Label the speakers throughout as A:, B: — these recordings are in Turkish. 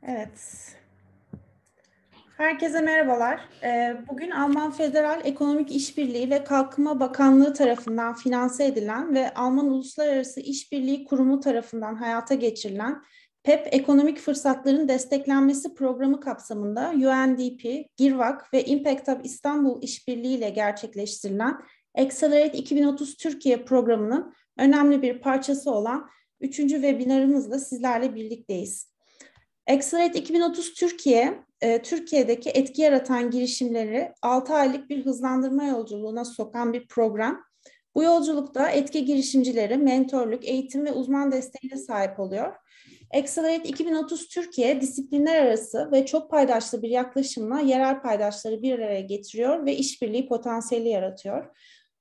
A: Evet. Herkese merhabalar. Bugün Alman Federal Ekonomik İşbirliği ve Kalkınma Bakanlığı tarafından finanse edilen ve Alman Uluslararası İşbirliği Kurumu tarafından hayata geçirilen PEP Ekonomik Fırsatların Desteklenmesi Programı kapsamında UNDP, GİRVAK ve Impact Hub İstanbul İşbirliği ile gerçekleştirilen Accelerate 2030 Türkiye programının önemli bir parçası olan 3. webinarımızla sizlerle birlikteyiz. Accelerate 2030 Türkiye, Türkiye'deki etki yaratan girişimleri 6 aylık bir hızlandırma yolculuğuna sokan bir program. Bu yolculukta etki girişimcileri mentorluk, eğitim ve uzman desteğine sahip oluyor. Accelerate 2030 Türkiye, disiplinler arası ve çok paydaşlı bir yaklaşımla yerel paydaşları bir araya getiriyor ve işbirliği potansiyeli yaratıyor.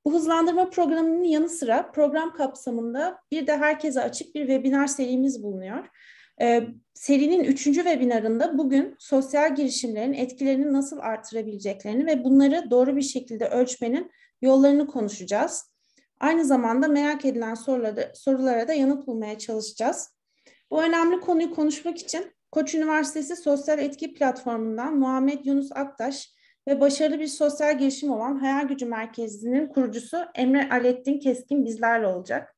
A: Bu hızlandırma programının yanı sıra program kapsamında bir de herkese açık bir webinar serimiz bulunuyor. Serinin 3. webinarında bugün sosyal girişimlerin etkilerini nasıl artırabileceklerini ve bunları doğru bir şekilde ölçmenin yollarını konuşacağız. Aynı zamanda merak edilen sorulara da yanıt bulmaya çalışacağız. Bu önemli konuyu konuşmak için Koç Üniversitesi Sosyal Etki Platformu'ndan Muhammed Yunus Aktaş ve başarılı bir sosyal girişim olan Hayal Gücü Merkezi'nin kurucusu Emre Alettin Keskin bizlerle olacak.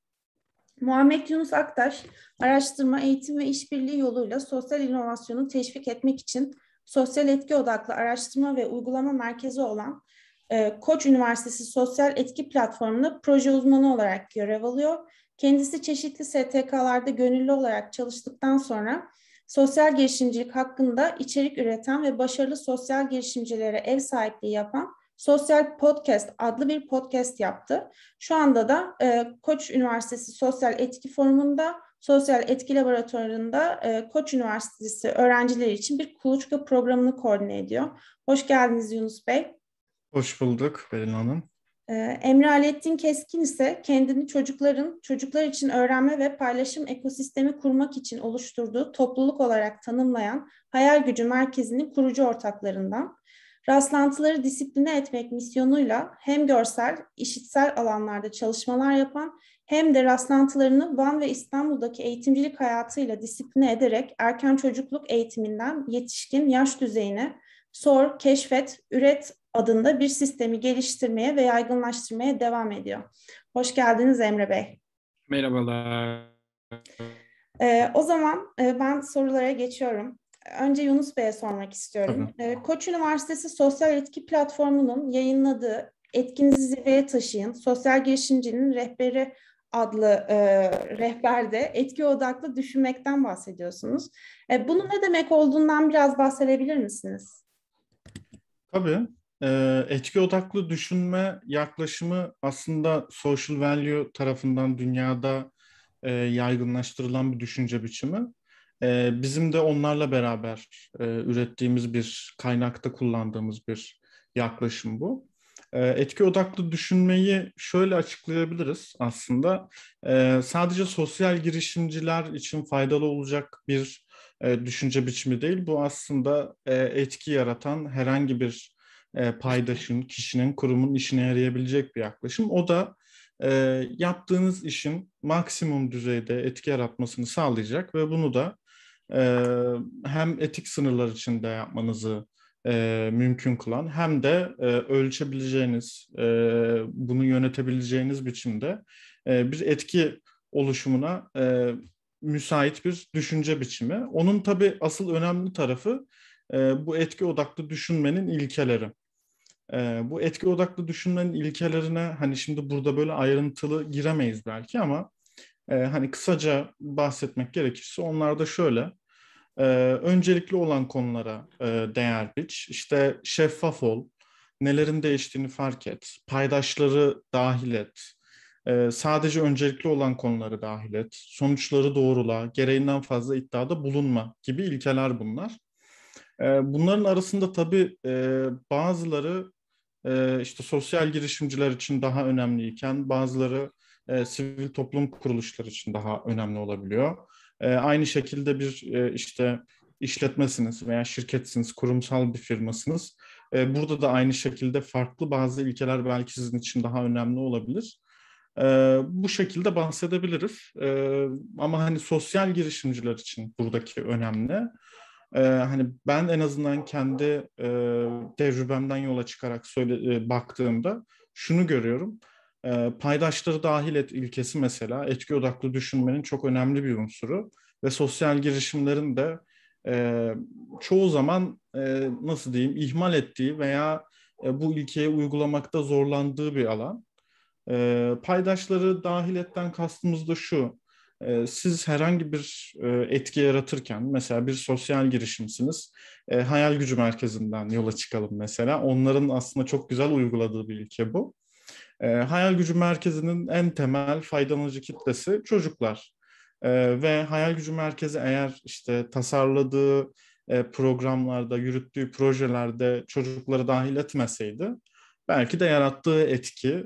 A: Muhammed Yunus Aktaş, araştırma, eğitim ve işbirliği yoluyla sosyal inovasyonu teşvik etmek için sosyal etki odaklı araştırma ve uygulama merkezi olan Koç Üniversitesi Sosyal Etki Platformu'nda proje uzmanı olarak görev alıyor. Kendisi çeşitli STK'larda gönüllü olarak çalıştıktan sonra sosyal girişimcilik hakkında içerik üreten ve başarılı sosyal girişimcilere ev sahipliği yapan Sosyal Podcast adlı bir podcast yaptı. Şu anda da Koç Üniversitesi Sosyal Etki Forumu'nda, Sosyal Etki Laboratuvarı'nda Koç Üniversitesi öğrencileri için bir kuluçka programını koordine ediyor. Hoş geldiniz Yunus Bey.
B: Hoş bulduk Beril Hanım.
A: Emre Alettin Keskin ise kendini çocuklar için öğrenme ve paylaşım ekosistemi kurmak için oluşturduğu topluluk olarak tanımlayan Hayal Gücü Merkezi'nin kurucu ortaklarından. Rastlantıları disipline etmek misyonuyla hem görsel, işitsel alanlarda çalışmalar yapan hem de rastlantılarını Van ve İstanbul'daki eğitimcilik hayatıyla disipline ederek erken çocukluk eğitiminden yetişkin yaş düzeyine sor, keşfet, üret adında bir sistemi geliştirmeye ve yaygınlaştırmaya devam ediyor. Hoş geldiniz Emre Bey.
C: Merhabalar.
A: O zaman ben sorulara geçiyorum. Önce Yunus Bey'e sormak istiyorum.
B: Tabii.
A: Koç Üniversitesi Sosyal Etki Platformu'nun yayınladığı Etkinizi Zirveye Taşıyın, Sosyal Girişimcinin Rehberi adlı rehberde etki odaklı düşünmekten bahsediyorsunuz. Bunun ne demek olduğundan biraz bahsedebilir misiniz?
B: Tabii. Etki odaklı düşünme yaklaşımı aslında social value tarafından dünyada yaygınlaştırılan bir düşünce biçimi. Bizim de onlarla beraber ürettiğimiz bir kaynakta kullandığımız bir yaklaşım bu. Etki odaklı düşünmeyi şöyle açıklayabiliriz aslında. Sadece sosyal girişimciler için faydalı olacak bir düşünce biçimi değil. Bu aslında etki yaratan herhangi bir paydaşın, kişinin, kurumun işine yarayabilecek bir yaklaşım. O da yaptığınız işin maksimum düzeyde etki yaratmasını sağlayacak ve bunu da e, hem etik sınırlar içinde yapmanızı mümkün kılan hem de ölçebileceğiniz, bunu yönetebileceğiniz biçimde bir etki oluşumuna müsait bir düşünce biçimi. Onun tabii asıl önemli tarafı bu etki odaklı düşünmenin ilkeleri. Bu etki odaklı düşünmenin ilkelerine hani şimdi burada böyle ayrıntılı giremeyiz belki ama hani kısaca bahsetmek gerekirse onlar da şöyle. Ee, Öncelikli olan konulara değer biç, işte şeffaf ol, nelerin değiştiğini fark et, paydaşları dahil et, sadece öncelikli olan konuları dahil et, sonuçları doğrula, gereğinden fazla iddiada bulunma gibi ilkeler bunlar. Bunların arasında tabii bazıları işte sosyal girişimciler için daha önemliyken bazıları sivil toplum kuruluşları için daha önemli olabiliyor. Aynı şekilde bir işte işletmesiniz veya şirketsiniz, kurumsal bir firmasınız. Burada da aynı şekilde farklı bazı ilkeler belki sizin için daha önemli olabilir. Bu şekilde bahsedebiliriz. Ama hani sosyal girişimciler için buradaki önemli. Hani ben en azından kendi tecrübemden yola çıkarak baktığımda şunu görüyorum. Paydaşları dahil et ilkesi mesela etki odaklı düşünmenin çok önemli bir unsuru ve sosyal girişimlerin de e, çoğu zaman nasıl diyeyim ihmal ettiği veya bu ilkeyi uygulamakta zorlandığı bir alan. Paydaşları dahil etten kastımız da şu. Siz herhangi bir etki yaratırken, mesela bir sosyal girişimsiniz, hayal gücü merkezinden yola çıkalım mesela. Onların aslında çok güzel uyguladığı bir ilke bu. Hayal gücü merkezinin en temel faydalanıcı kitlesi çocuklar. Ve hayal gücü merkezi eğer işte tasarladığı programlarda, yürüttüğü projelerde çocukları dahil etmeseydi, belki de yarattığı etki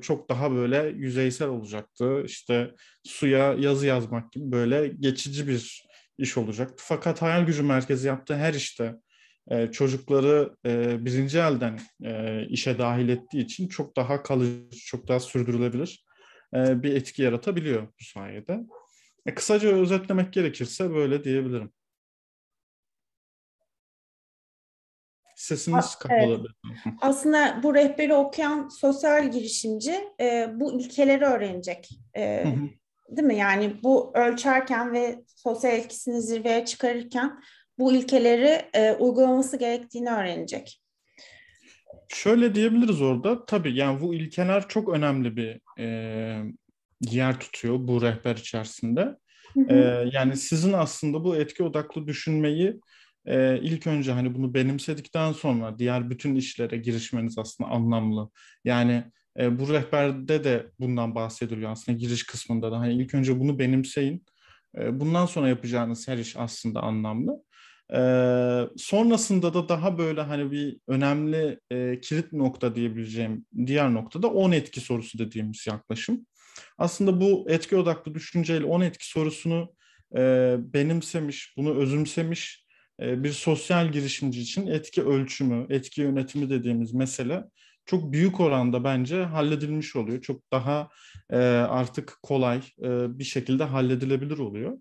B: çok daha böyle yüzeysel olacaktı. İşte suya yazı yazmak gibi böyle geçici bir iş olacaktı. Fakat hayal gücü merkezi yaptığı her işte çocukları birinci elden işe dahil ettiği için çok daha kalıcı, çok daha sürdürülebilir bir etki yaratabiliyor bu sayede. Kısaca özetlemek gerekirse böyle diyebilirim. Sesiniz
A: Evet.
B: kapalı.
A: Aslında bu rehberi okuyan sosyal girişimci bu ilkeleri öğrenecek. Değil mi? Yani bu ölçerken ve sosyal etkisini zirveye çıkarırken bu ilkeleri uygulaması gerektiğini öğrenecek.
B: Şöyle diyebiliriz orada. Tabii yani bu ilkeler çok önemli bir yer tutuyor bu rehber içerisinde.
A: Hı
B: E,
A: hı.
B: Yani sizin aslında bu etki odaklı düşünmeyi ilk önce hani bunu benimsedikten sonra diğer bütün işlere girişmeniz aslında anlamlı. Yani bu rehberde de bundan bahsediliyor aslında giriş kısmında da. Hani ilk önce bunu benimseyin. Bundan sonra yapacağınız her iş aslında anlamlı. Sonrasında da daha böyle hani bir önemli kilit nokta diyebileceğim diğer nokta da 10 etki sorusu dediğimiz yaklaşım. Aslında bu etki odaklı düşünceyle 10 etki sorusunu benimsemiş, bunu özümsemiş bir sosyal girişimci için etki ölçümü, etki yönetimi dediğimiz mesele çok büyük oranda bence halledilmiş oluyor. Çok daha artık kolay bir şekilde halledilebilir oluyor.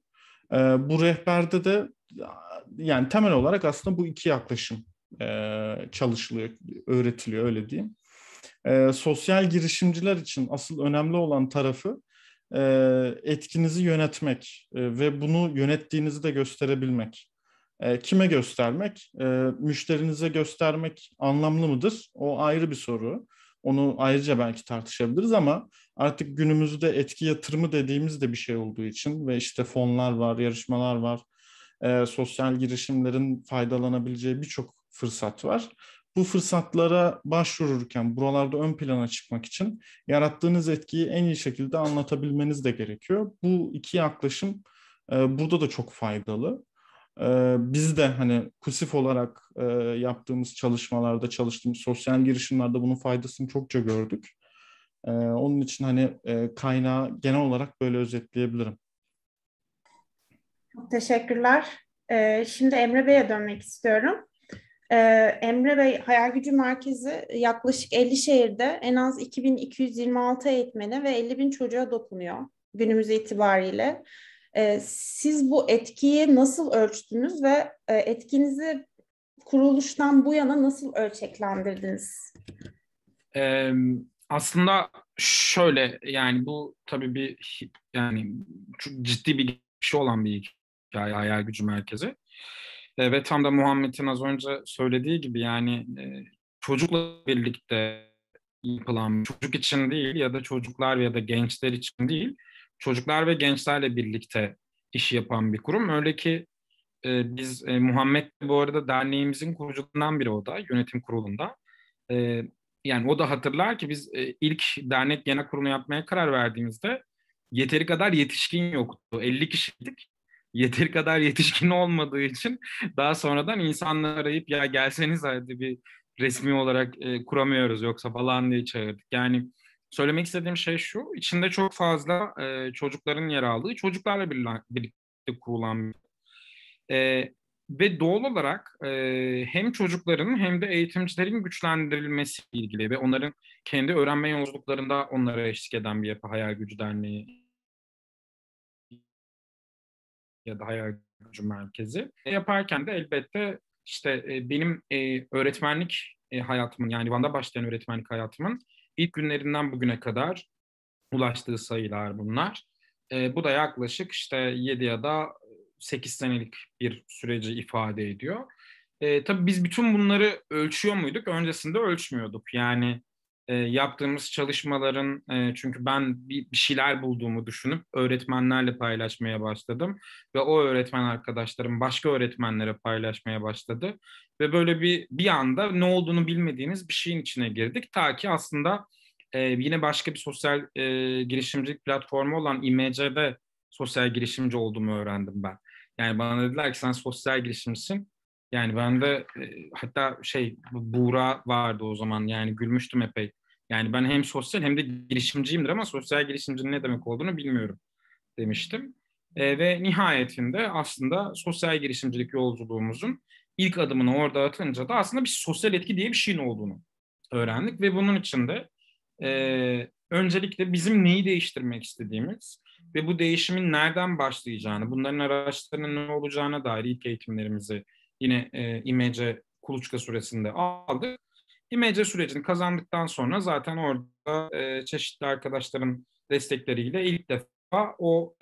B: Bu rehberde de yani temel olarak aslında bu iki yaklaşım çalışılıyor, öğretiliyor öyle diyeyim. Sosyal girişimciler için asıl önemli olan tarafı etkinizi yönetmek ve bunu yönettiğinizi de gösterebilmek. Kime göstermek? Müşterinize göstermek anlamlı mıdır? O ayrı bir soru. Onu ayrıca belki tartışabiliriz ama artık günümüzde etki yatırımı dediğimiz de bir şey olduğu için ve işte fonlar var, yarışmalar var, sosyal girişimlerin faydalanabileceği birçok fırsat var. Bu fırsatlara başvururken buralarda ön plana çıkmak için yarattığınız etkiyi en iyi şekilde anlatabilmeniz de gerekiyor. Bu iki yaklaşım burada da çok faydalı. Biz de hani KUSİF olarak yaptığımız çalışmalarda, çalıştığımız sosyal girişimlerde bunun faydasını çokça gördük. Onun için hani kaynağı genel olarak böyle özetleyebilirim.
A: Çok teşekkürler. Şimdi Emre Bey'e dönmek istiyorum. Ee, Emre Bey, Hayal Gücü Merkezi yaklaşık 50 şehirde en az 2226 eğitmene ve 50 bin çocuğa dokunuyor günümüz itibariyle. Siz bu etkiyi nasıl ölçtünüz ve etkinizi kuruluştan bu yana nasıl ölçeklendirdiniz?
C: Ee, Aslında şöyle yani bu tabii yani çok ciddi bir şey olan bir hikaye hayal gücü merkezi. Ve tam da Muhammed'in az önce söylediği gibi yani çocukla birlikte yapılan çocuk için değil ya da çocuklar ya da gençler için değil çocuklar ve gençlerle birlikte iş yapan bir kurum. Öyle ki biz Muhammed bu arada derneğimizin kurucularından biri o da yönetim kurulunda. E, Yani o da hatırlar ki biz ilk dernek genel kurulu yapmaya karar verdiğimizde yeteri kadar yetişkin yoktu. 50 kişiydik. Yeteri kadar yetişkin olmadığı için daha sonradan insanları arayıp ya gelseniz hadi bir resmi olarak kuramıyoruz yoksa falan diye çağırdık. Yani söylemek istediğim şey şu, içinde çok fazla çocukların yer aldığı, çocuklarla birlikte kurulan e, ve doğal olarak hem çocukların hem de eğitimcilerin güçlendirilmesi ilgili ve onların kendi öğrenme yolculuklarında onlara eşlik eden bir yapı Hayal Gücü Derneği ya da Hayal gücü merkezi. Yaparken de elbette işte benim öğretmenlik hayatımın, yani Van'da başlayan öğretmenlik hayatımın ilk günlerinden bugüne kadar ulaştığı sayılar bunlar. Bu da yaklaşık işte 7 ya da 8 senelik bir süreci ifade ediyor. Tabii biz bütün bunları ölçüyor muyduk? Öncesinde ölçmüyorduk. Yani yaptığımız çalışmaların, çünkü ben bir şeyler bulduğumu düşünüp öğretmenlerle paylaşmaya başladım. Ve o öğretmen arkadaşlarım başka öğretmenlere paylaşmaya başladı. Ve böyle bir anda ne olduğunu bilmediğimiz bir şeyin içine girdik. Ta ki aslında yine başka bir sosyal girişimcilik platformu olan IMC'de sosyal girişimci olduğumu öğrendim ben. Yani bana dediler ki sen sosyal girişimcisin. Yani ben de hatta Buğra vardı o zaman, yani gülmüştüm epey. Yani ben hem sosyal hem de girişimciyimdir ama sosyal girişimcinin ne demek olduğunu bilmiyorum demiştim. Ve nihayetinde aslında sosyal girişimcilik yolculuğumuzun ilk adımını orada atınca da aslında bir sosyal etki diye bir şeyin olduğunu öğrendik. Ve bunun için de öncelikle bizim neyi değiştirmek istediğimiz ve bu değişimin nereden başlayacağını, bunların araçlarının ne olacağına dair ilk eğitimlerimizi yine İMC Kuluçka süresinde aldık. İMC sürecini kazandıktan sonra zaten orada çeşitli arkadaşların destekleriyle ilk defa o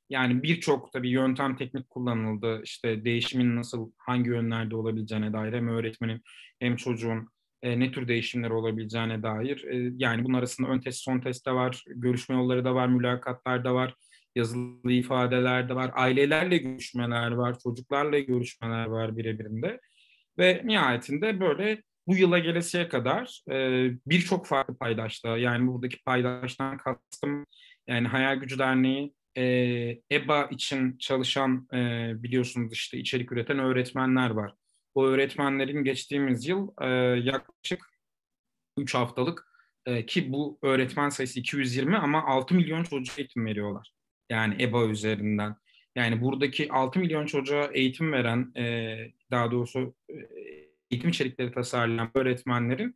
C: yani birçok tabii yöntem, teknik kullanıldı. İşte değişimin nasıl, hangi yönlerde olabileceğine dair hem öğretmenin hem çocuğun ne tür değişimler olabileceğine dair. Yani bunun arasında ön test, son test de var, görüşme yolları da var, mülakatlar da var, yazılı ifadeler de var, ailelerle görüşmeler var, çocuklarla görüşmeler var birebirinde. Ve nihayetinde böyle bu yıla gelesiye kadar birçok farklı paydaşla, yani buradaki paydaştan kastım yani Hayal Gücü Derneği, EBA için çalışan biliyorsunuz işte içerik üreten öğretmenler var. O öğretmenlerin geçtiğimiz yıl yaklaşık 3 haftalık ki bu öğretmen sayısı 220 ama 6 milyon çocuğa eğitim veriyorlar. Yani EBA üzerinden. Yani buradaki 6 milyon çocuğa eğitim veren, daha doğrusu eğitim içerikleri tasarlayan öğretmenlerin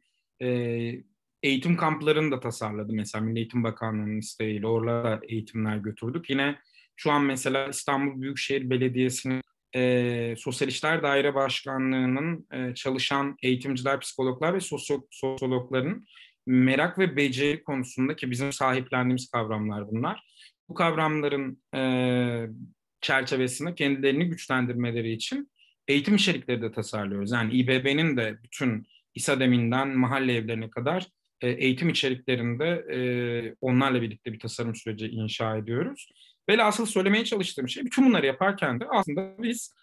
C: eğitim kamplarını da tasarladı. Mesela Milli Eğitim Bakanlığı'nın isteğiyle orada eğitimler götürdük. Yine şu an mesela İstanbul Büyükşehir Belediyesi'nin Sosyal İşler Daire Başkanlığı'nın çalışan eğitimciler, psikologlar ve sosyologların merak ve beceri konusunda, ki bizim sahiplendiğimiz kavramlar bunlar. Bu kavramların çerçevesinde kendilerini güçlendirmeleri için eğitim içerikleri de tasarlıyoruz. Yani İBB'nin de bütün İSADEM'inden mahalle evlerine kadar eğitim içeriklerinde onlarla birlikte bir tasarım süreci inşa ediyoruz. Velhasıl söylemeye çalıştığım şey, bütün bunları yaparken de aslında biz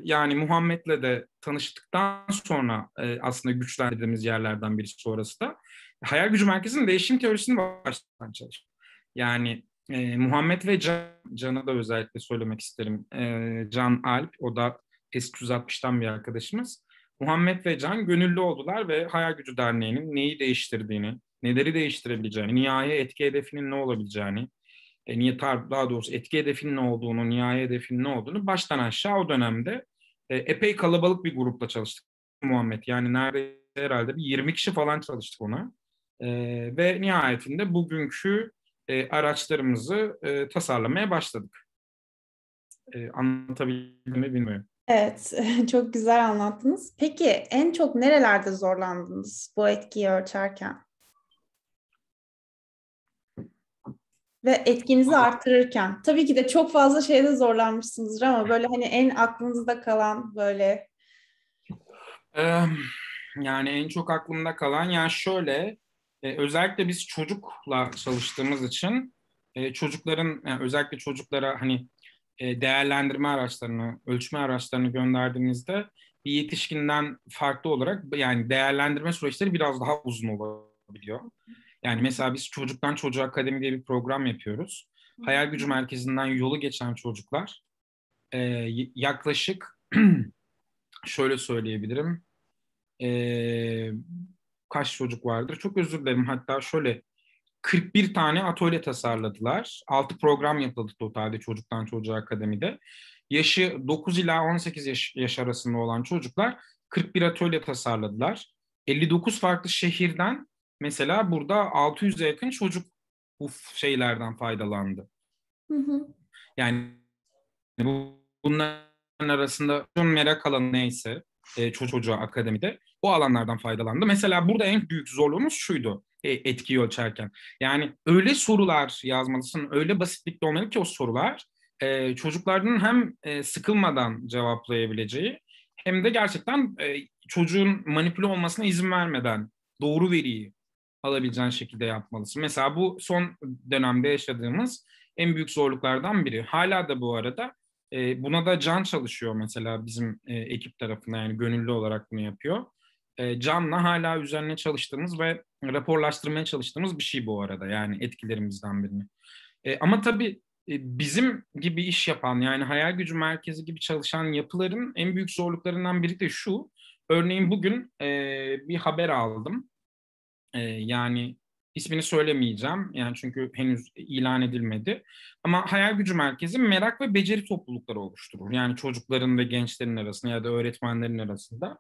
C: yani Muhammed'le de tanıştıktan sonra aslında güçlendirdiğimiz yerlerden birisi orası da Hayal Gücü Merkezi'nin değişim teorisini baştan çalıştık. Yani Muhammed ve Can'ı da özellikle söylemek isterim. Can Alp, o da S360'tan bir arkadaşımız. Muhammed ve Can gönüllü oldular ve Hayal Gücü Derneği'nin neyi değiştirdiğini, neleri değiştirebileceğini, nihai etki hedefinin ne olabileceğini, daha doğrusu etki hedefinin ne olduğunu, nihai hedefinin ne olduğunu baştan aşağı o dönemde epey kalabalık bir grupla çalıştık Muhammed. Yani neredeyse herhalde bir 20 kişi falan çalıştık ona. Ve nihayetinde bugünkü araçlarımızı tasarlamaya başladık. Anlatabildim mi bilmiyorum.
A: Evet, çok güzel anlattınız. Peki en çok nerelerde zorlandınız bu etkiyi ölçerken? Ve etkinizi artırırken. Tabii ki de çok fazla şeyde zorlanmışsınızdır ama böyle hani en aklınızda kalan böyle.
C: Yani en çok aklımda kalan, yani şöyle, özellikle biz çocukla çalıştığımız için çocukların, yani özellikle çocuklara hani değerlendirme araçlarını, ölçme araçlarını gönderdiğinizde bir yetişkinden farklı olarak yani değerlendirme süreçleri biraz daha uzun olabiliyor. Yani mesela biz Çocuktan Çocuğa Akademi diye bir program yapıyoruz. Hayal Gücü Merkezi'nden yolu geçen çocuklar yaklaşık şöyle söyleyebilirim. Kaç çocuk vardır? Çok özür dilerim. Hatta şöyle 41 tane atölye tasarladılar. 6 program yapıldı totalde Çocuktan Çocuğa Akademi'de. Yaşı 9 ila 18 yaş arasında olan çocuklar 41 atölye tasarladılar. 59 farklı şehirden mesela burada 600'e yakın çocuk bu şeylerden faydalandı.
A: Hı hı.
C: Yani bu bunların arasında merak alanı neyse çocuğa akademide o alanlardan faydalandı. Mesela burada en büyük zorluğumuz şuydu etkiyi ölçerken. Yani öyle sorular yazmalısın, öyle basitlikte olmalı ki o sorular çocukların hem sıkılmadan cevaplayabileceği hem de gerçekten çocuğun manipüle olmasına izin vermeden doğru veriyi alabileceğin şekilde yapmalısın. Mesela bu son dönemde yaşadığımız en büyük zorluklardan biri. Hala da bu arada buna da Can çalışıyor mesela bizim ekip tarafından, yani gönüllü olarak bunu yapıyor. Can'la hala üzerine çalıştığımız ve raporlaştırmaya çalıştığımız bir şey bu arada, yani etkilerimizden birini. Ama tabii bizim gibi iş yapan, yani hayal gücü merkezi gibi çalışan yapıların en büyük zorluklarından biri de şu. Örneğin bugün bir haber aldım. Yani ismini söylemeyeceğim. Yani çünkü henüz ilan edilmedi. Ama hayal gücü merkezi merak ve beceri toplulukları oluşturur. Yani çocukların ve gençlerin arasında ya da öğretmenlerin arasında.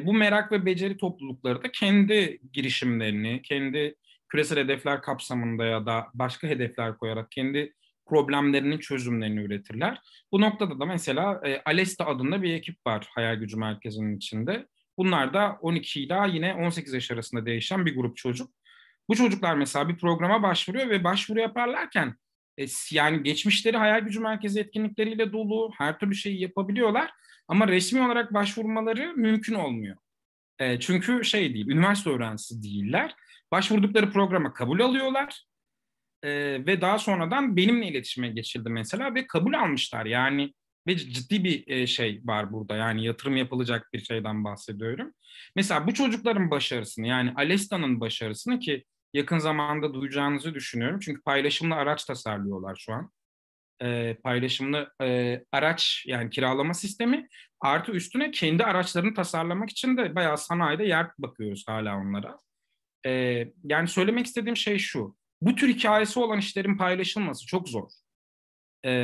C: Bu merak ve beceri toplulukları da kendi girişimlerini, kendi küresel hedefler kapsamında ya da başka hedefler koyarak kendi problemlerinin çözümlerini üretirler. Bu noktada da mesela Alesta adında bir ekip var hayal gücü merkezinin içinde. Bunlar da 12 ile yine 18 yaş arasında değişen bir grup çocuk. Bu çocuklar mesela bir programa başvuruyor ve başvuru yaparlarken yani geçmişleri hayal gücü merkezi etkinlikleriyle dolu, her türlü şeyi yapabiliyorlar. Ama resmi olarak başvurmaları mümkün olmuyor. Çünkü şey değil, üniversite öğrencisi değiller. Başvurdukları programa kabul alıyorlar. Ve daha sonradan benimle iletişime geçildi mesela ve kabul almışlar. Yani ve ciddi bir şey var burada. Yani yatırım yapılacak bir şeyden bahsediyorum. Mesela bu çocukların başarısını, yani Alesta'nın başarısını, ki yakın zamanda duyacağınızı düşünüyorum. Çünkü paylaşımlı araç tasarlıyorlar şu an. Paylaşımlı araç, yani kiralama sistemi, artı üstüne kendi araçlarını tasarlamak için de bayağı sanayide yer bakıyoruz hala onlara. Yani söylemek istediğim şey şu: bu tür hikayesi olan işlerin paylaşılması çok zor.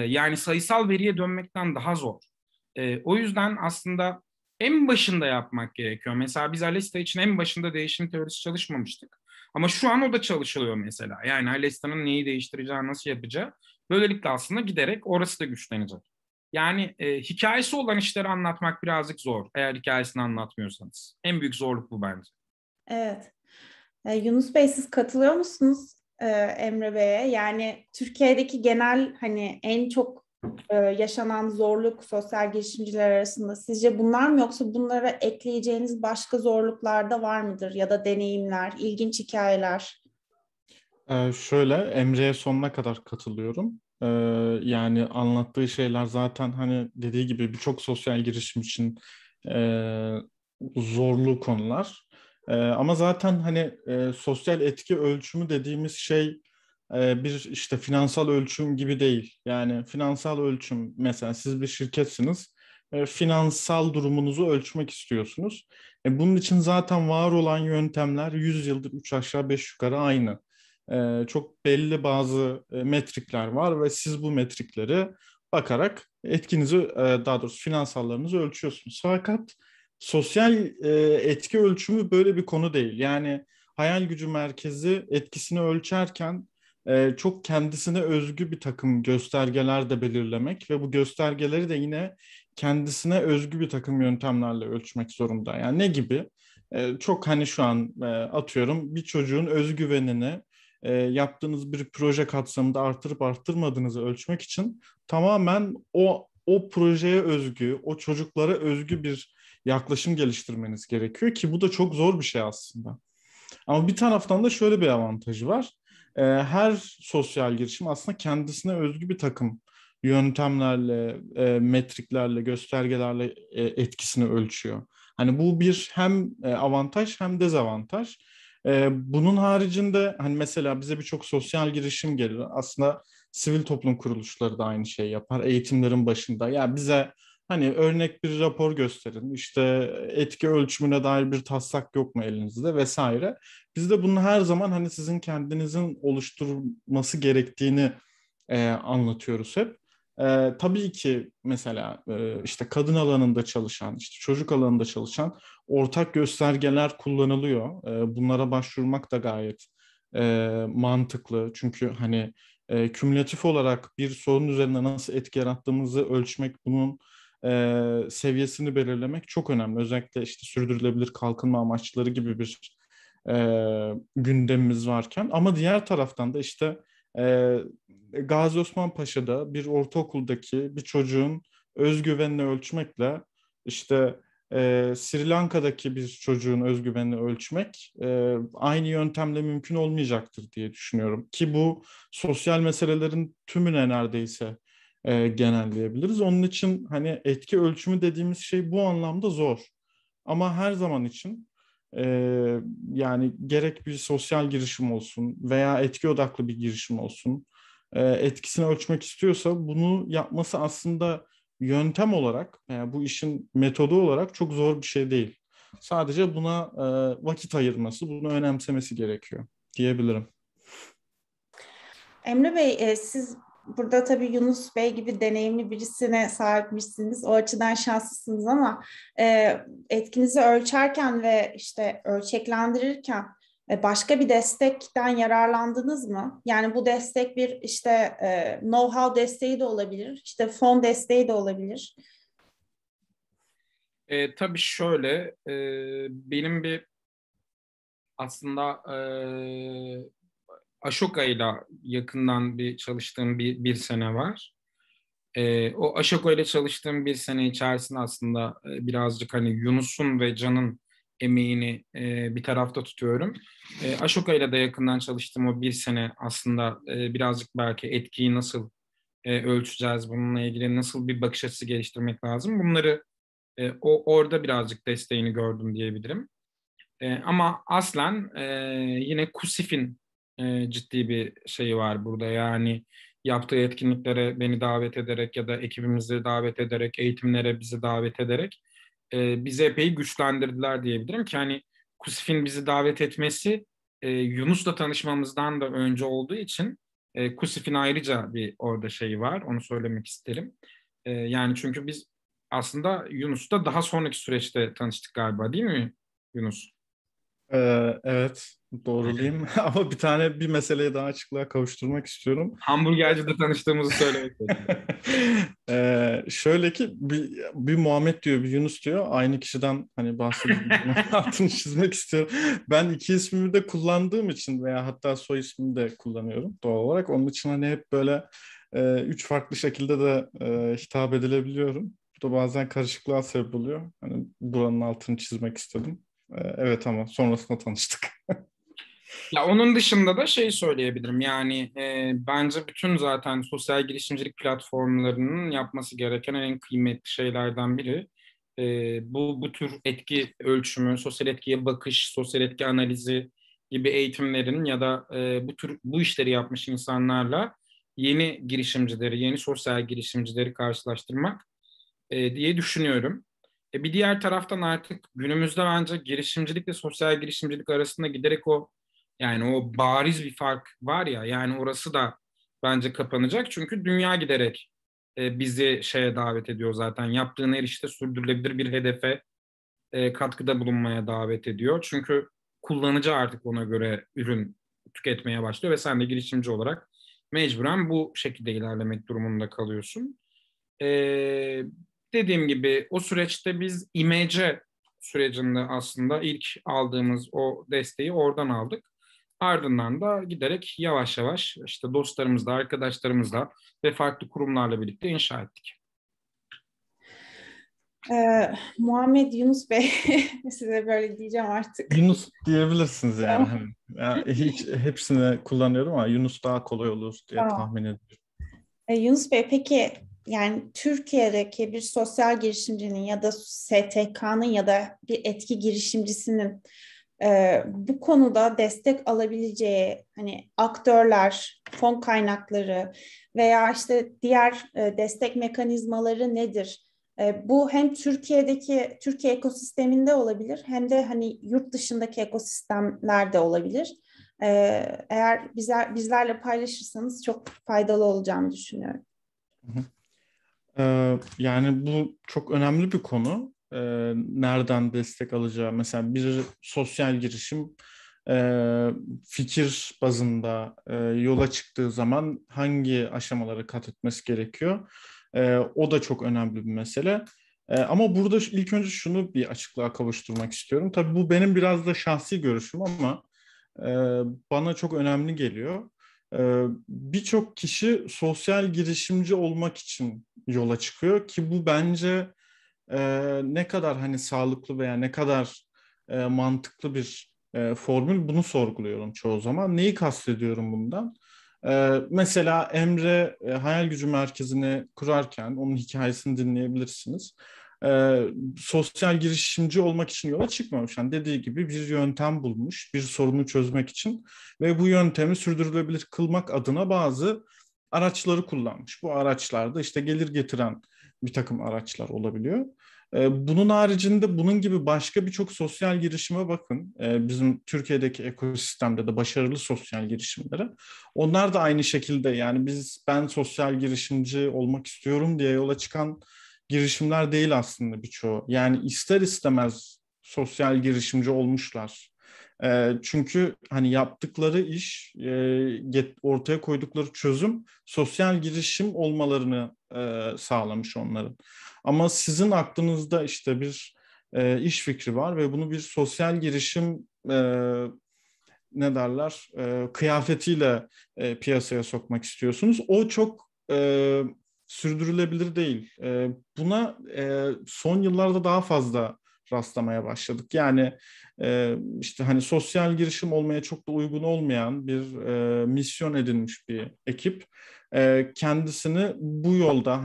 C: Yani sayısal veriye dönmekten daha zor. O yüzden aslında en başında yapmak gerekiyor. Mesela biz Alesta için en başında değişim teorisi çalışmamıştık. Ama şu an o da çalışılıyor mesela. Yani Alesta'nın neyi değiştireceği, nasıl yapacağı. Böylelikle aslında giderek orası da güçlenecek. Yani hikayesi olan işleri anlatmak birazcık zor, eğer hikayesini anlatmıyorsanız. En büyük zorluk bu bence.
A: Evet. Yunus Bey, siz katılıyor musunuz Emre Bey'e? Yani Türkiye'deki genel hani en çok yaşanan zorluk sosyal girişimciler arasında sizce bunlar mı, yoksa bunlara ekleyeceğiniz başka zorluklar da var mıdır, ya da deneyimler, ilginç hikayeler?
B: Şöyle, Emre'ye sonuna kadar katılıyorum. Yani anlattığı şeyler zaten hani dediği gibi birçok sosyal girişim için e, zorlu konular. Ama zaten hani sosyal etki ölçümü dediğimiz şey bir işte finansal ölçüm gibi değil. Yani finansal ölçüm, mesela siz bir şirketsiniz, finansal durumunuzu ölçmek istiyorsunuz. Bunun için zaten var olan yöntemler 100 yıldır 3 aşağı 5 yukarı aynı. Çok belli bazı metrikler var ve siz bu metrikleri bakarak etkinizi, daha doğrusu finansallarınızı ölçüyorsunuz. Fakat sosyal etki ölçümü böyle bir konu değil. Yani hayal gücü merkezi etkisini ölçerken çok kendisine özgü bir takım göstergeler de belirlemek ve bu göstergeleri de yine kendisine özgü bir takım yöntemlerle ölçmek zorunda. Yani ne gibi? Çok hani şu an atıyorum, bir çocuğun özgüvenini yaptığınız bir proje kapsamında artırıp arttırmadığınızı ölçmek için tamamen o projeye özgü, o çocuklara özgü bir yaklaşım geliştirmeniz gerekiyor ki bu da çok zor bir şey aslında. Ama bir taraftan da şöyle bir avantajı var. Her sosyal girişim aslında kendisine özgü bir takım yöntemlerle, metriklerle, göstergelerle etkisini ölçüyor. Hani bu bir hem avantaj hem dezavantaj. Bunun haricinde hani mesela bize birçok sosyal girişim gelir. Aslında sivil toplum kuruluşları da aynı şeyi yapar. Eğitimlerin başında. Ya bize hani örnek bir rapor gösterin. İşte etki ölçümüne dair bir taslak yok mu elinizde vesaire. Biz de bunu her zaman hani sizin kendinizin oluşturması gerektiğini anlatıyoruz hep. Tabii ki mesela işte kadın alanında çalışan, işte çocuk alanında çalışan ortak göstergeler kullanılıyor. Bunlara başvurmak da gayet mantıklı. Çünkü hani kümülatif olarak bir sorun üzerine nasıl etki yarattığımızı ölçmek, bunun seviyesini belirlemek çok önemli. Özellikle işte sürdürülebilir kalkınma amaçları gibi bir gündemimiz varken. Ama diğer taraftan da işte e, Gazi Osman Paşa'da bir ortaokuldaki bir çocuğun özgüvenini ölçmekle işte Sri Lanka'daki bir çocuğun özgüvenini ölçmek aynı yöntemle mümkün olmayacaktır diye düşünüyorum. Ki bu sosyal meselelerin tümüne neredeyse genelleyebiliriz. Onun için hani etki ölçümü dediğimiz şey bu anlamda zor. Ama her zaman için e, yani gerek bir sosyal girişim olsun veya etki odaklı bir girişim olsun, etkisini ölçmek istiyorsa bunu yapması aslında yöntem olarak, yani bu işin metodu olarak çok zor bir şey değil. Sadece buna vakit ayırması, bunu önemsemesi gerekiyor diyebilirim.
A: Emre Bey, siz burada tabii Yunus Bey gibi deneyimli birisine sahipmişsiniz. O açıdan şanslısınız ama etkinizi ölçerken ve işte ölçeklendirirken başka bir destekten yararlandınız mı? Yani bu destek bir işte know-how desteği de olabilir, işte fon desteği de olabilir.
C: Tabii şöyle, benim bir aslında Ashoka ile yakından bir çalıştığım bir sene var. O Ashoka ile çalıştığım bir sene içerisinde aslında birazcık hani Yunus'un ve Can'ın emeğini bir tarafta tutuyorum. Ashoka ile de yakından çalıştığım o bir sene aslında birazcık belki etkiyi nasıl ölçeceğiz, bununla ilgili nasıl bir bakış açısı geliştirmek lazım. Bunları orada birazcık desteğini gördüm diyebilirim. Ama aslen yine KUSİF'in ciddi bir şeyi var burada. Yani yaptığı etkinliklere beni davet ederek ya da ekibimizi davet ederek, eğitimlere bizi davet ederek bizi epey güçlendirdiler diyebilirim ki hani KUSİF'in bizi davet etmesi Yunus'la tanışmamızdan da önce olduğu için KUSİF'in ayrıca bir orada şeyi var. Onu söylemek isterim. Yani çünkü biz aslında Yunus'ta daha sonraki süreçte tanıştık galiba, değil mi Yunus?
B: Evet, doğrulayayım. Ama bir meseleyi daha açıklığa kavuşturmak istiyorum.
C: Hamburgercide tanıştığımızı söylemek istedim.
B: Şöyle ki bir Muhammed diyor, bir Yunus diyor. Aynı kişiden hani bahsedildiğini altını çizmek istiyorum. Ben iki ismimi de kullandığım için veya hatta soy ismimi de kullanıyorum doğal olarak. Onun için hani hep böyle üç farklı şekilde de hitap edilebiliyorum. Bu da bazen karışıklığa sebep oluyor. Hani buranın altını çizmek istedim. Evet ama sonrasında tanıştık.
C: Ya onun dışında da şey söyleyebilirim. Yani bence bütün zaten sosyal girişimcilik platformlarının yapması gereken en kıymetli şeylerden biri. Bu tür etki ölçümü, sosyal etkiye bakış, sosyal etki analizi gibi eğitimlerin ya da bu işleri yapmış insanlarla yeni girişimcileri, yeni sosyal girişimcileri karşılaştırmak diye düşünüyorum. Bir diğer taraftan artık günümüzde bence girişimcilikle sosyal girişimcilik arasında giderek yani o bariz bir fark var ya, yani orası da bence kapanacak. Çünkü dünya giderek bizi şeye davet ediyor zaten. Yaptığın her işte sürdürülebilir bir hedefe katkıda bulunmaya davet ediyor. Çünkü kullanıcı artık ona göre ürün tüketmeye başlıyor ve sen de girişimci olarak mecburen bu şekilde ilerlemek durumunda kalıyorsun. Ee, Dediğim gibi o süreçte biz İMC sürecinde aslında ilk aldığımız o desteği oradan aldık. Ardından da giderek yavaş yavaş işte dostlarımızla, arkadaşlarımızla ve farklı kurumlarla birlikte inşa ettik.
A: Muhammed Yunus Bey, size böyle diyeceğim artık.
B: Yunus diyebilirsiniz yani.
A: Tamam.
B: Hani, ya hiç hepsini kullanıyorum ama Yunus daha kolay olur diye
A: Tamam.
B: tahmin ediyorum.
A: Yunus Bey, peki yani Türkiye'deki bir sosyal girişimcinin ya da STK'nın ya da bir etki girişimcisinin bu konuda destek alabileceği hani aktörler, fon kaynakları veya işte diğer destek mekanizmaları nedir? Bu hem Türkiye ekosisteminde olabilir hem de hani yurt dışındaki ekosistemlerde olabilir. Eğer bizlerle paylaşırsanız çok faydalı olacağını düşünüyorum.
B: Hı hı. Yani bu çok önemli bir konu. Nereden destek alacağı. Mesela bir sosyal girişim fikir bazında yola çıktığı zaman hangi aşamaları kat etmesi gerekiyor? O da çok önemli bir mesele. Ama burada ilk önce şunu bir açıklığa kavuşturmak istiyorum. Tabii bu benim biraz da şahsi görüşüm ama e, bana çok önemli geliyor. Birçok kişi sosyal girişimci olmak için yola çıkıyor ki bu bence ne kadar hani sağlıklı veya ne kadar mantıklı bir formül, bunu sorguluyorum çoğu zaman. Neyi kastediyorum bundan? Mesela Emre Hayal Gücü Merkezi'ni kurarken onun hikayesini dinleyebilirsiniz. E, Sosyal girişimci olmak için yola çıkmamış. Yani dediği gibi bir yöntem bulmuş, bir sorunu çözmek için ve bu yöntemi sürdürülebilir kılmak adına bazı araçları kullanmış. Bu araçlarda işte gelir getiren bir takım araçlar olabiliyor. Bunun haricinde bunun gibi başka birçok sosyal girişime bakın. Bizim Türkiye'deki ekosistemde de başarılı sosyal girişimlere. Onlar da aynı şekilde, yani ben sosyal girişimci olmak istiyorum diye yola çıkan girişimler değil aslında birçoğu. Yani ister istemez sosyal girişimci olmuşlar. Çünkü hani yaptıkları iş, ortaya koydukları çözüm sosyal girişim olmalarını sağlamış onların. Ama sizin aklınızda işte bir iş fikri var ve bunu bir sosyal girişim ne derler kıyafetiyle piyasaya sokmak istiyorsunuz. O çok sürdürülebilir değil. Buna son yıllarda daha fazla rastlamaya başladık. Yani işte hani sosyal girişim olmaya çok da uygun olmayan bir misyon edinmiş bir ekip kendisini bu yolda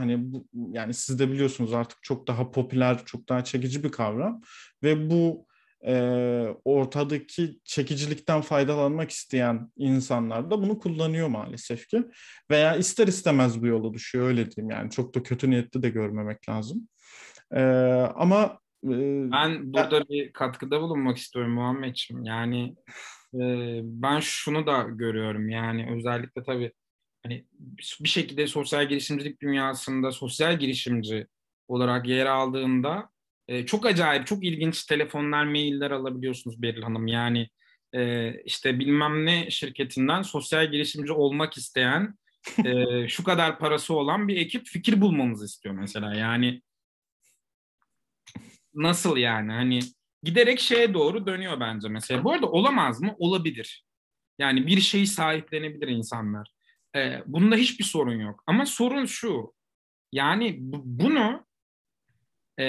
B: yani siz de biliyorsunuz artık çok daha popüler, çok daha çekici bir kavram ve bu ortadaki çekicilikten faydalanmak isteyen insanlar da bunu kullanıyor maalesef ki. Veya ister istemez bu yola düşüyor, öyle diyeyim. Yani çok da kötü niyetli de görmemek lazım. Ama
C: Ben burada bir katkıda bulunmak istiyorum Muhammedciğim. Yani ben şunu da görüyorum. Yani özellikle tabii hani bir şekilde sosyal girişimcilik dünyasında sosyal girişimci olarak yer aldığında çok acayip, çok ilginç telefonlar, mailler alabiliyorsunuz Beril Hanım. Yani işte bilmem ne şirketinden sosyal girişimci olmak isteyen, şu kadar parası olan bir ekip fikir bulmamızı istiyor mesela. Yani nasıl yani? Hani giderek şeye doğru dönüyor bence mesela. Bu arada olamaz mı? Olabilir. Yani bir şeyi sahiplenebilir insanlar. Bunda hiçbir sorun yok. Ama sorun şu. Yani bunu e,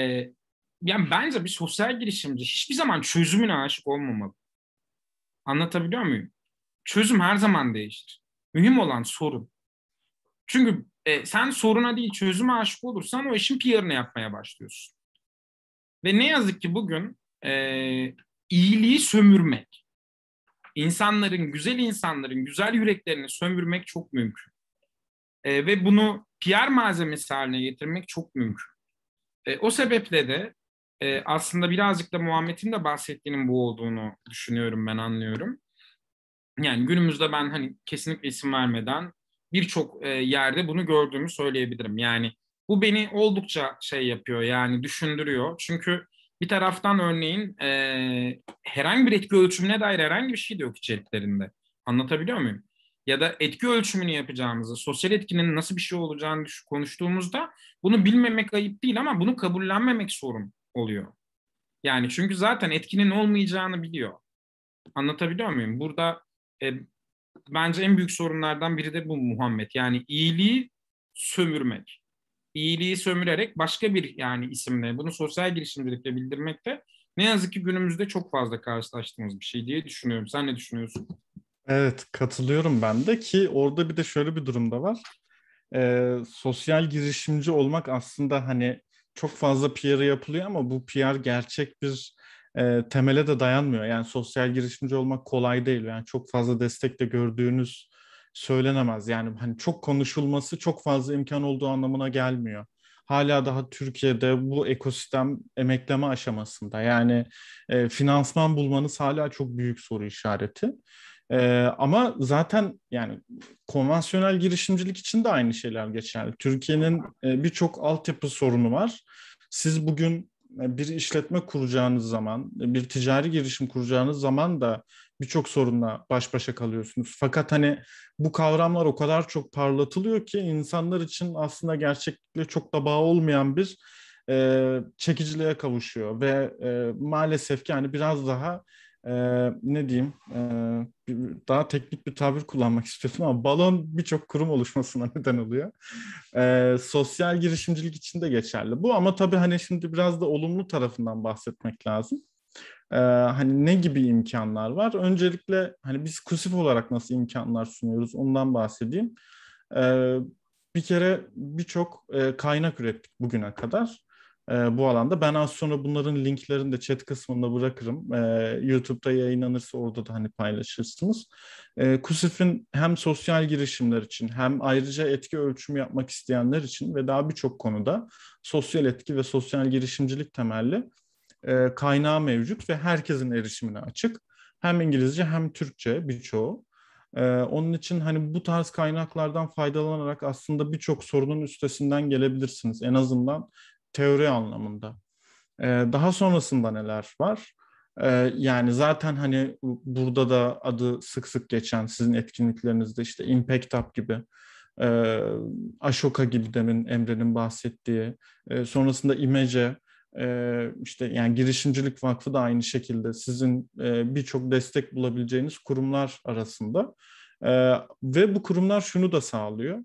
C: yani bence bir sosyal girişimci hiçbir zaman çözümüne aşık olmamalı. Anlatabiliyor muyum? Çözüm her zaman değişir. Mühim olan sorun. Çünkü sen soruna değil çözüme aşık olursan o işin PR'ını yapmaya başlıyorsun. Ve ne yazık ki bugün iyiliği sömürmek, güzel insanların güzel yüreklerini sömürmek çok mümkün. Ve bunu PR malzemesi haline getirmek çok mümkün. O sebeple de aslında birazcık da Muhammed'in de bahsettiğinin bu olduğunu düşünüyorum, ben anlıyorum. Yani günümüzde ben hani kesinlikle isim vermeden birçok yerde bunu gördüğümü söyleyebilirim. Yani bu beni oldukça şey yapıyor, yani düşündürüyor. Çünkü bir taraftan örneğin herhangi bir etki ölçümüne dair herhangi bir şey de yok içeriklerinde. Anlatabiliyor muyum? Ya da etki ölçümünü yapacağımızı, sosyal etkinin nasıl bir şey olacağını konuştuğumuzda bunu bilmemek ayıp değil ama bunu kabullenmemek sorun oluyor. Yani çünkü zaten etkinin olmayacağını biliyor. Anlatabiliyor muyum? Burada e, bence en büyük sorunlardan biri de bu Muhammed. Yani iyiliği sömürmek. İyiliği sömürerek başka bir yani isimle bunu sosyal girişimcilikle bildirmek de ne yazık ki günümüzde çok fazla karşılaştığımız bir şey diye düşünüyorum. Sen ne düşünüyorsun?
B: evet, katılıyorum ben de ki orada bir de şöyle bir durum da var. Sosyal girişimci olmak aslında hani çok fazla PR'ı yapılıyor ama bu PR gerçek bir temele de dayanmıyor. Yani sosyal girişimci olmak kolay değil. Yani çok fazla destek de gördüğünüz söylenemez. Yani hani çok konuşulması çok fazla imkan olduğu anlamına gelmiyor. Hala daha Türkiye'de bu ekosistem emekleme aşamasında. Yani finansman bulmanız hala çok büyük soru işareti. Ama zaten yani konvansiyonel girişimcilik için de aynı şeyler geçerli. Türkiye'nin birçok altyapı sorunu var. Siz bugün bir işletme kuracağınız zaman, bir ticari girişim kuracağınız zaman da birçok sorunla baş başa kalıyorsunuz. Fakat hani bu kavramlar o kadar çok parlatılıyor ki insanlar için aslında gerçeklikle çok da bağ olmayan bir çekiciliğe kavuşuyor ve maalesef ki yani biraz daha ne diyeyim daha teknik bir tabir kullanmak istiyorsun ama balon birçok kurum oluşmasına neden oluyor. Sosyal girişimcilik için de geçerli bu ama tabii hani şimdi biraz da olumlu tarafından bahsetmek lazım. Hani ne gibi imkanlar var? Öncelikle hani biz KUSİF olarak nasıl imkanlar sunuyoruz ondan bahsedeyim. Ee, Bir kere birçok kaynak ürettik bugüne kadar bu alanda. Ben az sonra bunların linklerini de chat kısmında bırakırım. YouTube'da yayınlanırsa orada da hani paylaşırsınız. KUSİF'in hem sosyal girişimler için hem ayrıca etki ölçümü yapmak isteyenler için ve daha birçok konuda sosyal etki ve sosyal girişimcilik temelli kaynağı mevcut ve herkesin erişimine açık. Hem İngilizce hem Türkçe birçoğu. Onun için hani bu tarz kaynaklardan faydalanarak aslında birçok sorunun üstesinden gelebilirsiniz. En azından teori anlamında. Daha sonrasında neler var? Yani zaten hani burada da adı sık sık geçen sizin etkinliklerinizde işte Impact Hub gibi, e, Ashoka gibi demin Emre'nin bahsettiği, sonrasında İmece, işte yani Girişimcilik Vakfı da aynı şekilde sizin birçok destek bulabileceğiniz kurumlar arasında. E, Ve bu kurumlar şunu da sağlıyor.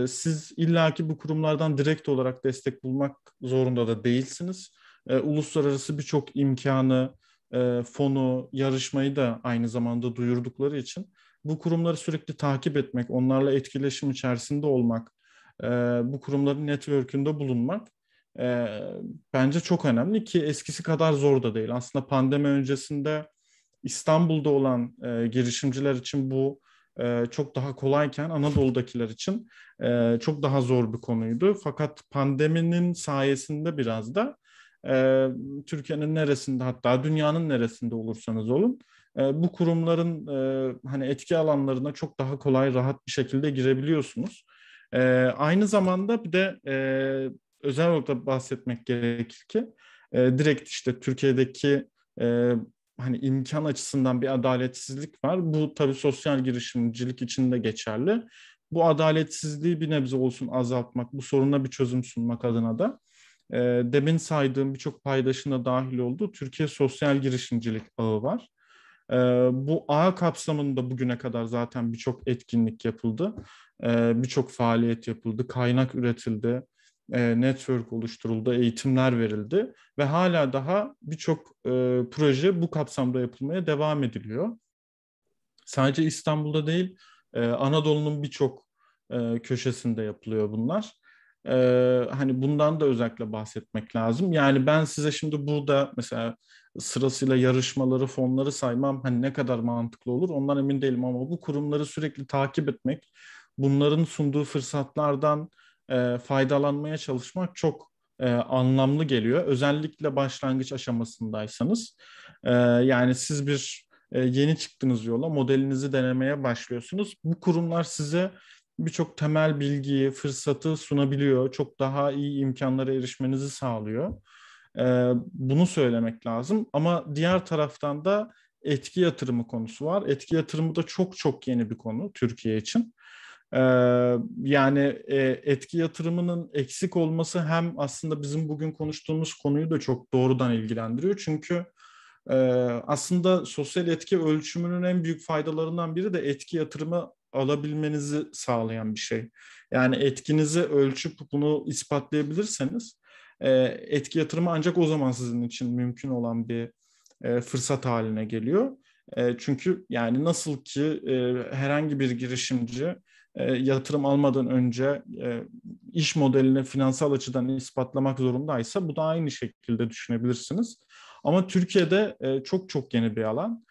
B: Siz illaki bu kurumlardan direkt olarak destek bulmak zorunda da değilsiniz. Uluslararası birçok imkanı, fonu, yarışmayı da aynı zamanda duyurdukları için bu kurumları sürekli takip etmek, onlarla etkileşim içerisinde olmak, bu kurumların network'ünde bulunmak e, bence çok önemli ki eskisi kadar zor da değil. Aslında pandemi öncesinde İstanbul'da olan girişimciler için bu çok daha kolayken Anadolu'dakiler için çok daha zor bir konuydu. Fakat pandeminin sayesinde biraz da e, Türkiye'nin neresinde hatta dünyanın neresinde olursanız olun bu kurumların hani etki alanlarına çok daha kolay, rahat bir şekilde girebiliyorsunuz. Aynı zamanda bir de özel olarak da bahsetmek gerekir ki direkt işte Türkiye'deki hani imkan açısından bir adaletsizlik var. Bu tabii sosyal girişimcilik için de geçerli. Bu adaletsizliği bir nebze olsun azaltmak, bu soruna bir çözüm sunmak adına da demin saydığım birçok paydaşın da dahil olduğu Türkiye Sosyal Girişimcilik Ağı var. E, Bu ağ kapsamında bugüne kadar zaten birçok etkinlik yapıldı. Birçok faaliyet yapıldı, kaynak üretildi, network oluşturuldu, eğitimler verildi ve hala daha birçok proje bu kapsamda yapılmaya devam ediliyor. Sadece İstanbul'da değil, Anadolu'nun birçok köşesinde yapılıyor bunlar. Hani bundan da özellikle bahsetmek lazım. Yani ben size şimdi burada mesela sırasıyla yarışmaları, fonları saymam hani ne kadar mantıklı olur ondan emin değilim ama bu kurumları sürekli takip etmek, bunların sunduğu fırsatlardan faydalanmaya çalışmak çok anlamlı geliyor. Özellikle başlangıç aşamasındaysanız. Yani siz bir yeni çıktığınız yola modelinizi denemeye başlıyorsunuz. Bu kurumlar size birçok temel bilgiyi, fırsatı sunabiliyor. Çok daha iyi imkanlara erişmenizi sağlıyor. Bunu söylemek lazım. Ama diğer taraftan da etki yatırımı konusu var. Etki yatırımı da çok çok yeni bir konu Türkiye için. Ee, Yani etki yatırımının eksik olması hem aslında bizim bugün konuştuğumuz konuyu da çok doğrudan ilgilendiriyor. Çünkü ee, aslında sosyal etki ölçümünün en büyük faydalarından biri de etki yatırımı alabilmenizi sağlayan bir şey. Yani etkinizi ölçüp bunu ispatlayabilirseniz etki yatırımı ancak o zaman sizin için mümkün olan bir fırsat haline geliyor. Çünkü yani nasıl ki herhangi bir girişimci yatırım almadan önce iş modelini finansal açıdan ispatlamak zorundaysa bu da aynı şekilde düşünebilirsiniz. Ama Türkiye'de çok çok yeni bir alan.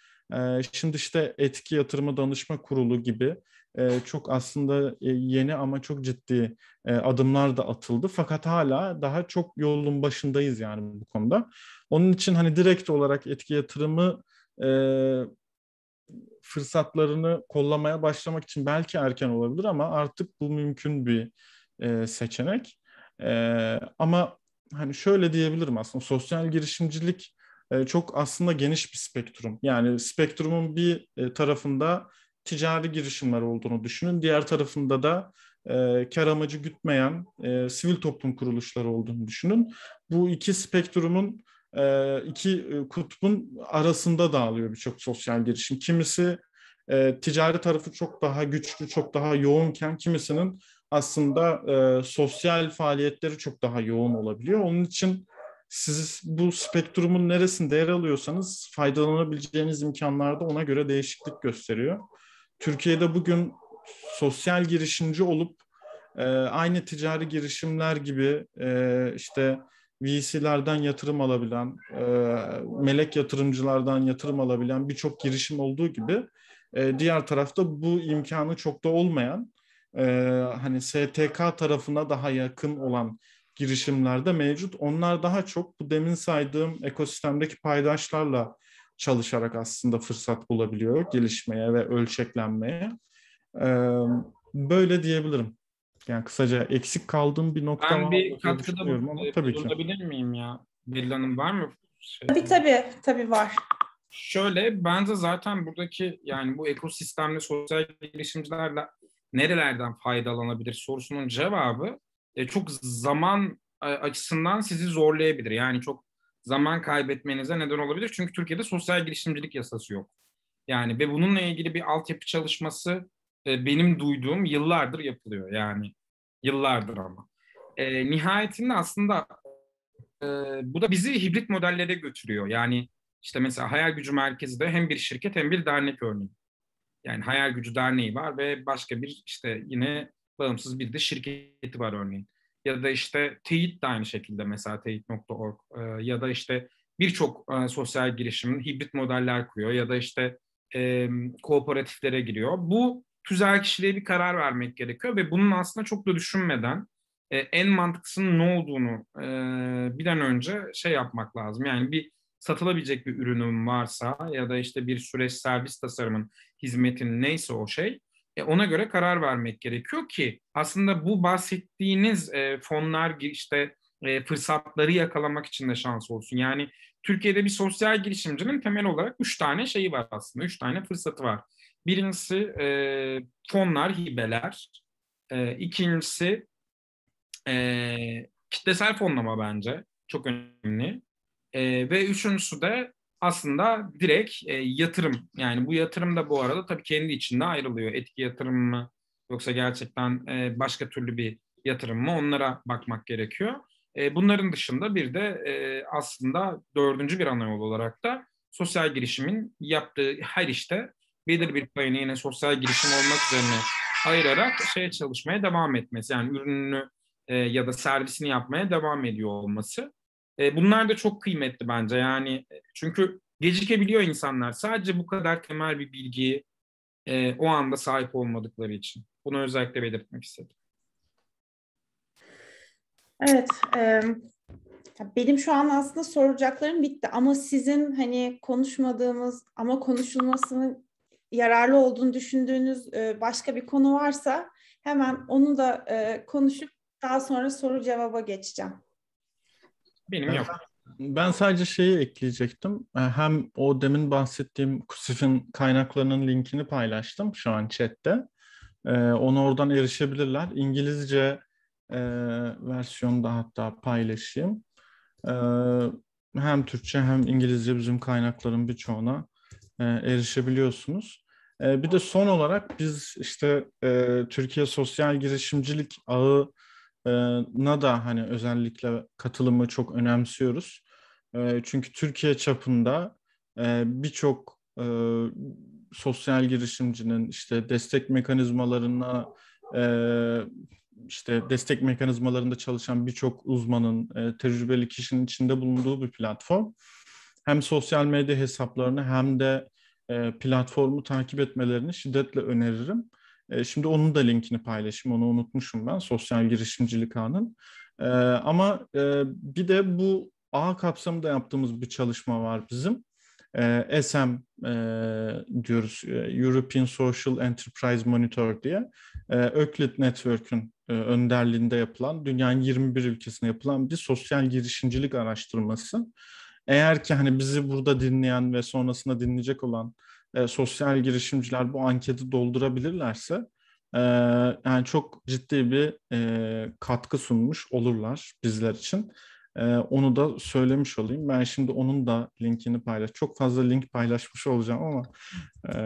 B: Şimdi işte Etki Yatırımı Danışma Kurulu gibi çok aslında yeni ama çok ciddi adımlar da atıldı. Fakat hala daha çok yolun başındayız yani bu konuda. Onun için hani direkt olarak etki yatırımı e, fırsatlarını kollamaya başlamak için belki erken olabilir ama artık bu mümkün bir seçenek. Ama hani şöyle diyebilirim aslında sosyal girişimcilik çok aslında geniş bir spektrum. Yani spektrumun bir tarafında ticari girişimler olduğunu düşünün. Diğer tarafında da kar amacı gütmeyen sivil toplum kuruluşları olduğunu düşünün. Bu iki spektrumun iki kutbun arasında dağılıyor birçok sosyal girişim. Kimisi ticari tarafı çok daha güçlü, çok daha yoğunken kimisinin aslında sosyal faaliyetleri çok daha yoğun olabiliyor. Onun için siz bu spektrumun neresinde yer alıyorsanız faydalanabileceğiniz imkanlar da ona göre değişiklik gösteriyor. Türkiye'de bugün sosyal girişimci olup aynı ticari girişimler gibi işte VC'lerden yatırım alabilen, melek yatırımcılardan yatırım alabilen birçok girişim olduğu gibi diğer tarafta bu imkanı çok da olmayan, e, hani STK tarafına daha yakın olan girişimler de mevcut. Onlar daha çok bu demin saydığım ekosistemdeki paydaşlarla çalışarak aslında fırsat bulabiliyor gelişmeye ve ölçeklenmeye. Böyle diyebilirim. Yani kısaca eksik kaldığım bir nokta
C: Ben
B: var
C: bir
B: mı diye
C: katkıda
B: düşünüyorum ama tabii ki.
C: bulunabilir miyim ya? Beril Hanım var mı?
A: Tabii var.
C: Şöyle, bence zaten buradaki yani bu ekosistemde sosyal girişimcilerle nerelerden faydalanabilir sorusunun cevabı çok zaman açısından sizi zorlayabilir. Yani çok zaman kaybetmenize neden olabilir. Çünkü Türkiye'de sosyal girişimcilik yasası yok. Yani ve bununla ilgili bir altyapı çalışması benim duyduğum yıllardır yapılıyor. Yani yıllardır ama. Nihayetinde aslında bu da bizi hibrit modellere götürüyor. Yani işte mesela Hayal Gücü Merkezi de hem bir şirket hem bir dernek örneği. Yani Hayal Gücü Derneği var ve başka bir işte yine bağımsız bir de şirketi var örneğin. Ya da işte Teyit de aynı şekilde, mesela teyit.org, ya da işte birçok sosyal girişimin hibrit modeller kuruyor ya da işte kooperatiflere giriyor. Bu tüzel kişiliğe bir karar vermek gerekiyor ve bunun aslında çok da düşünmeden en mantıklısının ne olduğunu bir an önce şey yapmak lazım. Yani bir satılabilecek bir ürünün varsa ya da işte bir süreç servis tasarımın, hizmetin neyse o şey, ona göre karar vermek gerekiyor ki aslında bu bahsettiğiniz fonlar işte fırsatları yakalamak için de şans olsun. Yani Türkiye'de bir sosyal girişimcinin temel olarak 3 tane şeyi var aslında. 3 tane fırsatı var. Birincisi fonlar, hibeler. İkincisi kitlesel fonlama bence çok önemli. Ve üçüncüsü de aslında direkt yatırım. Yani bu yatırım da bu arada tabii kendi içinde ayrılıyor. Etki yatırım mı yoksa gerçekten başka türlü bir yatırım mı, onlara bakmak gerekiyor. Bunların dışında bir de aslında dördüncü bir ana yol olarak da sosyal girişimin yaptığı her işte belirli bir payını yine sosyal girişim olmak üzerine ayırarak çalışmaya devam etmesi. Yani ürününü ya da servisini yapmaya devam ediyor olması. Bunlar da çok kıymetli bence. Yani çünkü gecikebiliyor insanlar. Sadece bu kadar temel bir bilgiyi o anda sahip olmadıkları için. Bunu özellikle belirtmek istedim.
A: Evet, benim şu an aslında soracaklarım bitti ama sizin hani konuşmadığımız ama konuşulmasının yararlı olduğunu düşündüğünüz başka bir konu varsa hemen onu da konuşup daha sonra soru cevaba geçeceğim.
C: Benim yok.
B: Ben sadece şeyi ekleyecektim. Hem o demin bahsettiğim KUSİF'in kaynaklarının linkini paylaştım şu an chatte. Onu oradan erişebilirler. İngilizce versiyonu da hatta paylaşayım. Hem Türkçe hem İngilizce bizim kaynakların birçoğuna erişebiliyorsunuz. Bir de son olarak biz işte Türkiye Sosyal Girişimcilik Ağı'na da hani özellikle katılımı çok önemsiyoruz. Çünkü Türkiye çapında birçok sosyal girişimcinin işte destek mekanizmalarına işte destek mekanizmalarında çalışan birçok uzmanın, tecrübeli kişinin içinde bulunduğu bir platform. Hem sosyal medya hesaplarını hem de platformu takip etmelerini şiddetle öneririm. Şimdi onun da linkini paylaşayım, onu unutmuşum ben, Sosyal Girişimcilik Ağı'nın. Ama bir de bu ağ kapsamında yaptığımız bir çalışma var bizim. ESEM diyoruz, European Social Enterprise Monitor diye. Euclid Network'ün önderliğinde yapılan, dünyanın 21 ülkesine yapılan bir sosyal girişimcilik araştırması. Eğer ki hani bizi burada dinleyen ve sonrasında dinleyecek olan sosyal girişimciler bu anketi doldurabilirlerse yani çok ciddi bir katkı sunmuş olurlar bizler için. Onu da söylemiş olayım. Ben şimdi onun da linkini çok fazla link paylaşmış olacağım ama e,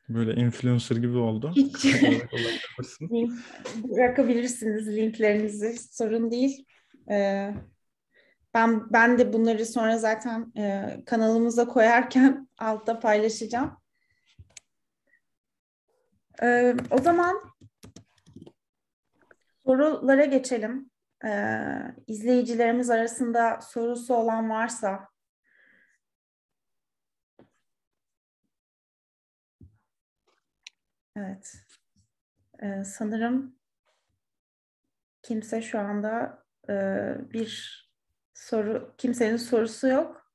B: böyle influencer gibi oldu.
A: Hiç
B: Olabilirsiniz.
A: bırakabilirsiniz linklerinizi, sorun değil. Ee, ben de bunları sonra zaten kanalımıza koyarken altta paylaşacağım. O zaman sorulara geçelim. İzleyicilerimiz arasında sorusu olan varsa. Evet. Sanırım kimse şu anda kimsenin sorusu yok.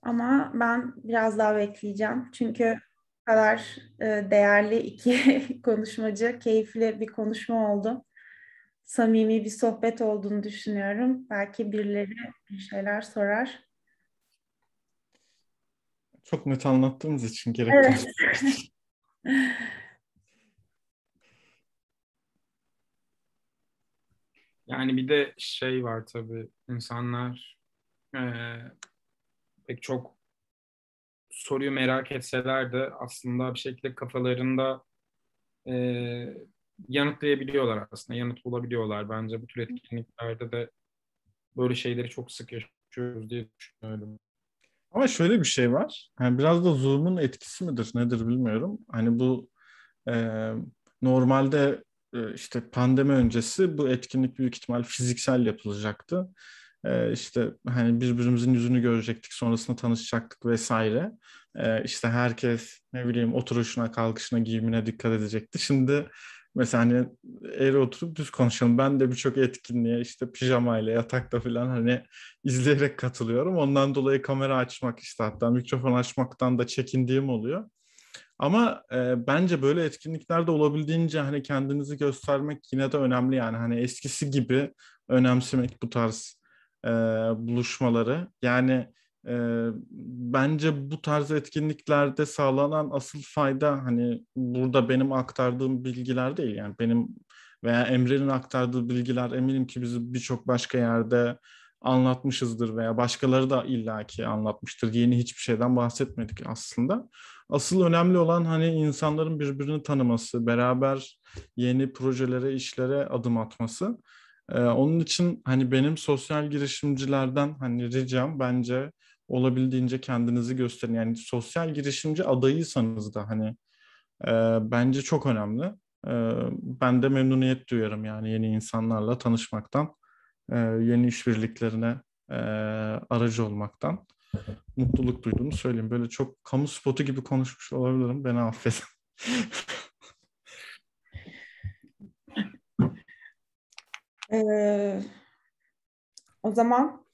A: Ama ben biraz daha bekleyeceğim. Çünkü bu kadar değerli iki konuşmacı, keyifli bir konuşma oldu. Samimi bir sohbet olduğunu düşünüyorum. Belki birileri bir şeyler sorar.
B: Çok net anlattığımız için gerek
A: Evet.
B: kalmadı.
C: Yani bir de şey var tabii, insanlar pek çok soruyu merak etseler de aslında bir şekilde kafalarında e, yanıtlayabiliyorlar aslında, yanıt bulabiliyorlar. Bence bu tür etkinliklerde de böyle şeyleri çok sık yaşıyoruz diye düşünüyorum.
B: Ama şöyle bir şey var. Yani biraz da Zoom'un etkisi midir nedir bilmiyorum. Hani bu e, normalde işte pandemi öncesi bu etkinlik büyük ihtimal fiziksel yapılacaktı. İşte hani birbirimizin yüzünü görecektik, sonrasında tanışacaktık vesaire. İşte herkes ne bileyim oturuşuna, kalkışına, giyimine dikkat edecekti. Şimdi mesela hani eğri oturup düz konuşalım. Ben de birçok etkinliğe işte pijamayla, yatakta falan hani izleyerek katılıyorum. Ondan dolayı kamera açmak işte hatta mikrofon açmaktan da çekindiğim oluyor. Ama bence böyle etkinliklerde olabildiğince hani kendinizi göstermek yine de önemli yani hani eskisi gibi önemsemek bu tarz buluşmaları. Yani bence bu tarz etkinliklerde sağlanan asıl fayda hani burada benim aktardığım bilgiler değil yani benim veya Emre'nin aktardığı bilgiler eminim ki bizi birçok başka yerde anlatmışızdır veya başkaları da illaki anlatmıştır. Yeni hiçbir şeyden bahsetmedik aslında. Asıl önemli olan hani insanların birbirini tanıması, beraber yeni projelere, işlere adım atması. Onun için hani benim sosyal girişimcilerden hani ricam bence olabildiğince kendinizi gösterin. Yani sosyal girişimci adayıysanız da hani bence çok önemli. Ben de memnuniyet duyuyorum yani yeni insanlarla tanışmaktan, yeni işbirliklerine aracı olmaktan mutluluk duyduğumu söyleyeyim. Böyle çok kamu spotu gibi konuşmuş olabilirim. Beni affedin.
A: Ee, O zaman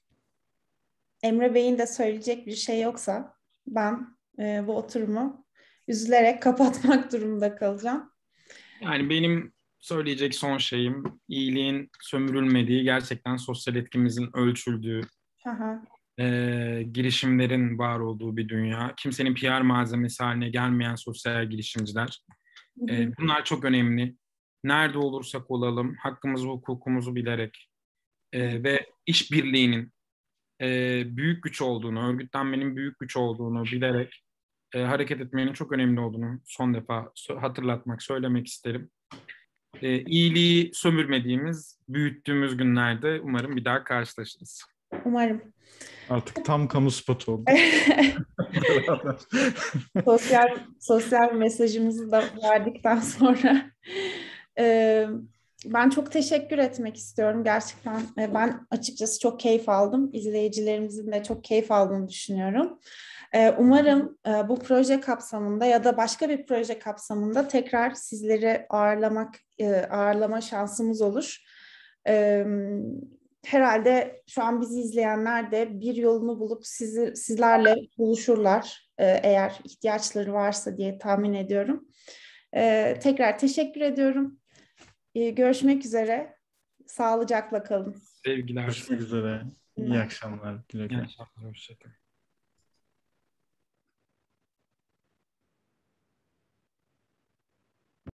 A: Emre Bey'in de söyleyecek bir şey yoksa ben bu oturumu üzülerek kapatmak durumunda kalacağım.
C: Yani benim söyleyecek son şeyim, iyiliğin sömürülmediği, gerçekten sosyal etkimizin ölçüldüğü,
A: Aha.
C: girişimlerin var olduğu bir dünya. Kimsenin PR malzemesi haline gelmeyen sosyal girişimciler.
A: Hı hı.
C: Bunlar çok önemli. Nerede olursak olalım, hakkımızı, hukukumuzu bilerek ve işbirliğinin büyük güç olduğunu, örgütlenmenin büyük güç olduğunu bilerek hareket etmenin çok önemli olduğunu son defa hatırlatmak, söylemek isterim. İyiliği sömürmediğimiz, büyüttüğümüz günlerde umarım bir daha karşılaşırız.
A: Umarım.
B: Artık tam kamu spotu olduk. Beraber.
A: Sosyal mesajımızı da verdikten sonra e, ben çok teşekkür etmek istiyorum. Gerçekten ben açıkçası çok keyif aldım. İzleyicilerimizin de çok keyif aldığını düşünüyorum. Umarım bu proje kapsamında ya da başka bir proje kapsamında tekrar sizleri ağırlama şansımız olur. Herhalde şu an bizi izleyenler de bir yolunu bulup sizlerle buluşurlar eğer ihtiyaçları varsa diye tahmin ediyorum. Tekrar teşekkür ediyorum. Görüşmek üzere. Sağlıcakla kalın.
C: Sevgiler.
B: Görüşmek üzere. İyi akşamlar. Güle
C: İyi
B: güle.
C: akşamlar. Hoşçakalın.